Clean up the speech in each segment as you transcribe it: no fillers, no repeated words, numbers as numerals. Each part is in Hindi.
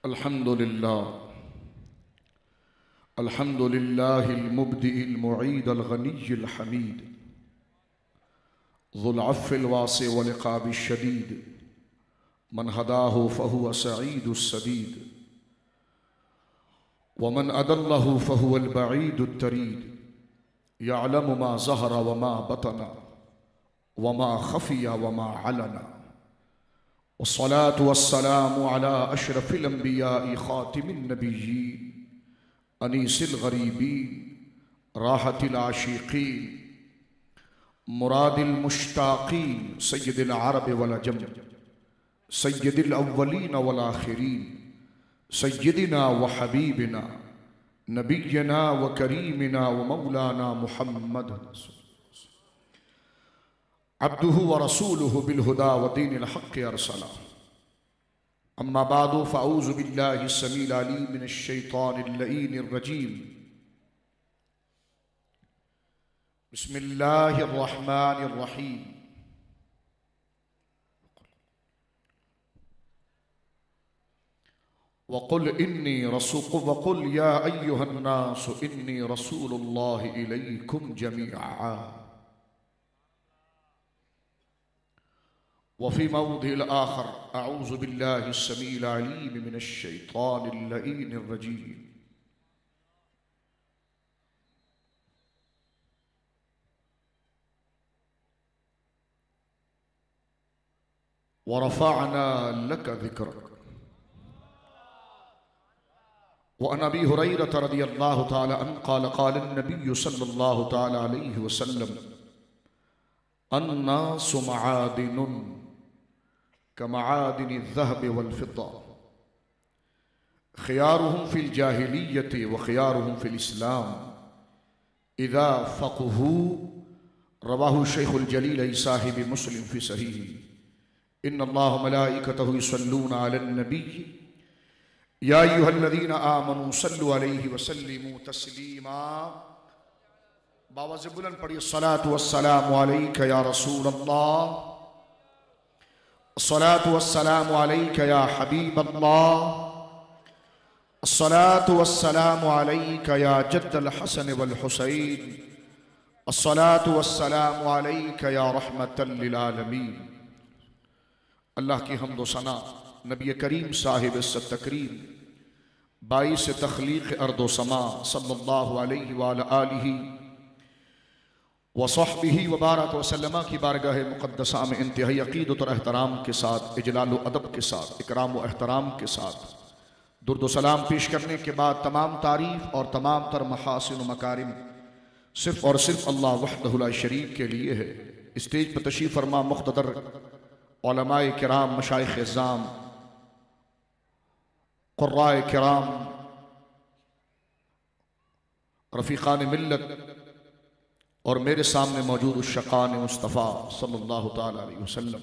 अल्हम्दुलिल्लाह अल्हम्दुलिल्लाहिल मुब्दिइल मुईदल गनिय्यिल हमीद ज़ुल अफ़्विल वासि वल इक़ाबिश शदीद मन हदाहु फ़हुव सईदुस सदीद वमन अदल्लहु फ़हुवल बईदुत तरीद यअलमु मा ज़हरा व मा बतना व मा ख़फ़िया व मा अलना वस्सलातु वस्सलामु अला अशरफिल अंबियाइ ख़ातिमिन नबिय्यीन अनीसिल गरीबीन राहतिल आशिक़ीन मुरादिल मुश्ताक़ीन सय्यिदिल अरब वल अजम सय्यिदिल अव्वलीन वल आखिरीन सय्यिदिना व हबीबिना नबिय्यना व करीमिना व मौलाना मुहम्मद अब्दुहु व रसूलुहु बिल हुदा व दीनिल हक़्क़ि अरसला अम्मा बादु फ़अऊज़ु बिल्लाहि समील अलीम मिनश शैतानिर लईनिर रजीम बिस्मिल्लाहिर रहमानिर रहीम वक़ुल या अय्युहन नास इन्नी रसूलुल्लाहि इलैकुम जमीअ वफ़ी मौदिल आखर अऊज़ु बिल्लाहि समील अलीम मिनश शैतानिर लईनिर रजीम व रफ़अना लक ज़िक्रक व अन अबी हुरैरह रज़ियल्लाहु तआला अन्हु क़ाल क़ाल अन्नबी सल्लल्लाहु तआला अलैहि वसल्लम अन्नासु मआदिनुन कमआदिनि ज़हब वल फ़िद्दा ख़ियारुहुम फ़िल जाहिलिय्यति व ख़ियारुहुम फ़िल इस्लाम इज़ा फ़क़हू रवाहु शेखुल जलील साहिब मुस्लिम फ़ी सहीही इन्नल्लाह व मलाइकतहु युसल्लूना अलन नबी या अय्युहल्लज़ीना आमनू सल्लु अलैहि व सल्लिमू तस्लीमा बावाज़ बुलंद पढ़िए अस्सलातु वस्सलामु अलैका या रसूलल्लाह अस्सलातु वस्सलामु अलैका या हबीबल्लाह अस्सलातु वस्सलामु अलैका या जद्दल हसन वल हुसैन अस्सलातु वस्सलामु अलैका या रहमतल लिल आलमीन। अल्लाह की हम्द व सना नबी करीम साहिब इज़्ज़त तकरीम बाइस तख़लीक़ अर्द व समा सल्लल्लाहु अलैहि व आलिहि व सहबिही व बारक वसल्लम की बारगाह मुक़द्दसा में इंतहाई अक़ीदत और एहतराम के साथ इजलाल व अदब के साथ इकराम व एहतराम के साथ दुर्द व सलाम पेश करने के बाद तमाम तारीफ़ और तमाम तर महासिन व मकारिम सिर्फ़ और सिर्फ अल्लाह वहदहु ला शरीक के लिए है। स्टेज पर तशरीफ़ फरमा मुक़्तदर उलमाए किराम मशाइख़ इज़्ज़ाम क़ुर्राए किराम रफ़ीक़ान मिल्लत और मेरे सामने मौजूद उश्शक़ान मुस्तफ़ा सल्लल्लाहु ताला अलैहि वसल्लम,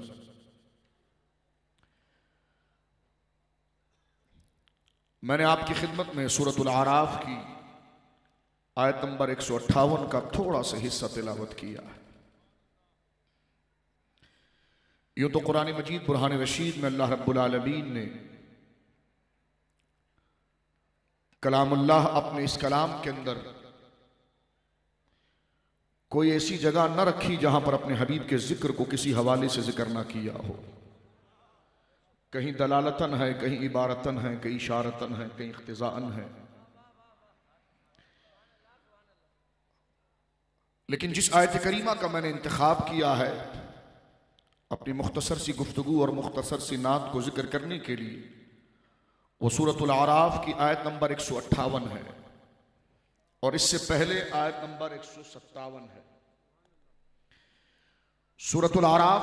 मैंने आपकी खिदमत में सूरतुल आराफ की आयत नंबर 158 का थोड़ा सा हिस्सा तिलावत किया है। यूँ तो कुरान मजीद बुरहान रशीद में अल्लाह रब्बुल आलमीन ने कलामुल्लाह अपने इस कलाम के अंदर कोई ऐसी जगह न रखी जहां पर अपने हबीब के जिक्र को किसी हवाले से जिक्र ना किया हो। कहीं दलालतन है, कहीं इबारतन है, कहीं इशारतन है, कहीं इख्तिज़ाअन है। लेकिन जिस आयत करीमा का मैंने इंतखाब किया है अपनी मुख्तसर सी गुफ्तगू और मुख्तसर सी नात को जिक्र करने के लिए, वो सूरतुल आराफ की आयत नंबर 158 है और इससे पहले आयत नंबर 157 है। सूरतुल आराफ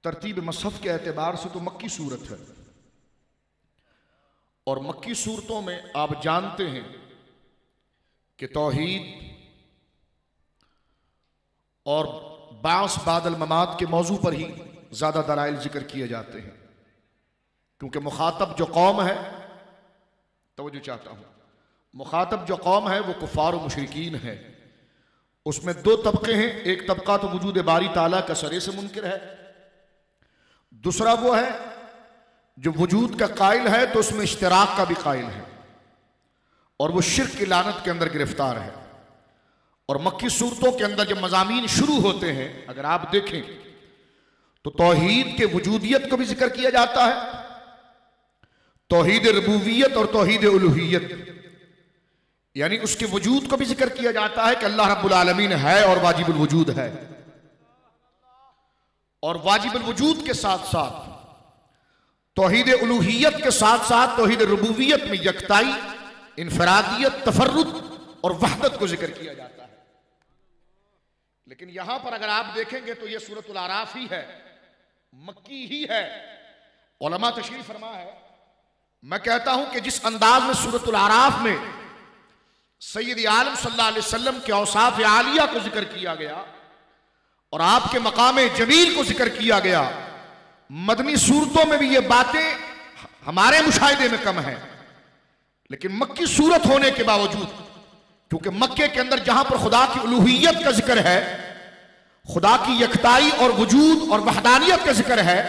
तरतीब मसहफ के एतबार से तो मक्की सूरत है और मक्की सूरतों में आप जानते हैं कि तौहीद और बास बादल ममात के मौजू पर ही ज्यादा दलाइल जिक्र किए जाते हैं, क्योंकि मुखातब जो कौम है, तवज्जो चाहता हूं, मुखातब जो कौम है वो कुफार और मुशरिकीन है। उसमें दो तबके हैं, एक तबका तो वजूद बारी ताला का सरे से मुनकिर है, दूसरा वो है जो वजूद का कायल है तो उसमें इश्तिराक का भी कायल है, और वो शिर्क की लानत के अंदर गिरफ्तार है। और मक्की सूरतों के अंदर जब मज़ामीन शुरू होते हैं, अगर आप देखें तो तौहीद के वजूदियत को भी जिक्र किया जाता है, तौहीद रुबूबियत और तौहीद उलूहियत, यानी उसके वजूद को भी जिक्र किया जाता है कि अल्लाह रब्बुल आलमीन है और वाजिबुल वजूद है। और वाजिबुल वजूद के साथ साथ तौहीद उलूहियत के साथ साथ तौहीद रुबूबियत में यकताई, इनफरादियत, तफर्रुद और वहदत को जिक्र किया जाता है। लेकिन यहां पर अगर आप देखेंगे तो यह सूरतुल आराफ ही है, मक्की ही है। उलमा तशरीफ फरमा है, मैं कहता हूं कि जिस अंदाज में सूरतुल आराफ में सैयद आलम सल्लल्लाहु अलैहि वसल्लम के औसाफ आलिया को जिक्र किया गया और आपके मकाम जमील को जिक्र किया गया, मदनी सूरतों में भी ये बातें हमारे मुशाहिदे में कम है। लेकिन मक्की सूरत होने के बावजूद, क्योंकि मक्के के अंदर जहां पर खुदा की उलूहियत का जिक्र है, खुदा की यकताई और वजूद और वहदानियत का जिक्र है,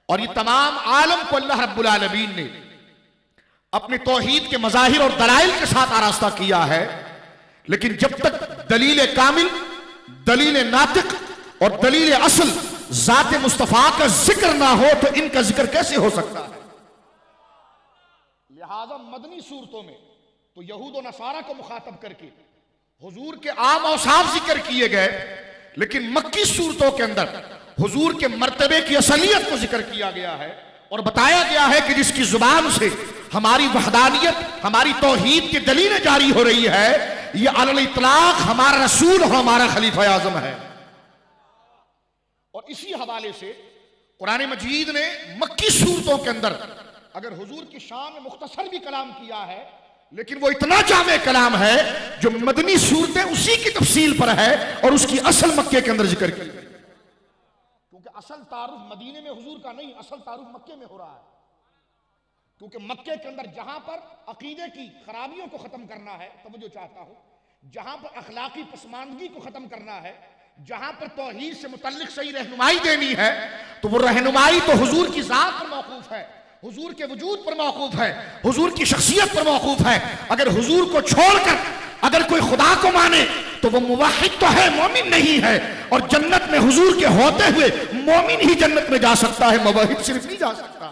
और ये तमाम आलम को अल्लाह रब्बुल आलमीन ने अपने तौहीद के मज़ाहिर और दलाइल के साथ आरास्ता किया है। लेकिन जब तक दलील कामिल, दलील नातिक और दलील असल ज़ात मुस्तफ़ा का जिक्र ना हो तो इनका जिक्र कैसे हो सकता है। लिहाजा मदनी सूरतों में तो यहूद और नसारा को मुखातब करके हुजूर के आम औसाफ जिक्र किए गए, लेकिन मक्की सूरतों के अंदर हुजूर के मर्तबे की असलियत को जिक्र किया गया है और बताया गया है कि जिसकी जुबान से हमारी वहदानियत, हमारी तौहीद की दलीलें जारी हो रही है, यह अलल इतलाक हमारा रसूल और हमारा खलीफा आजम है। और इसी हवाले से कुरान मजीद ने मक्की सूरतों के अंदर अगर हुजूर की शान में मुख्तसर भी कलाम किया है, लेकिन वो इतना जामे कलाम है जो मदनी सूरतें उसी की तफसील पर है और उसकी असल मक्के के अंदर जिक्र की। क्योंकि असल तारुफ मदीने में हुजूर का नहीं, असल तारुफ मक्के में हो रहा है। क्योंकि मक्के के अंदर जहां पर अकीदे की खराबियों को खत्म करना है, तवज्जो चाहता हूं, जहां पर अखलाकी पसमानदगी को खत्म करना है, जहां पर तौहीद से मुतल्लिक सही रहनुमाई देनी है, तो वो रहनुमाई तो हुजूर की जात पर मौकूफ है, हुजूर के वजूद पर मौकूफ है, हुजूर की शख्सियत पर मौकूफ है। अगर हुजूर को छोड़कर अगर कोई खुदा को माने तो वो मुवाहिद तो है, मोमिन नहीं है। और जन्नत में हुजूर के होते हुए मोमिन ही जन्नत में जा सकता है, मुवाहिद सिर्फ नहीं जा सकता।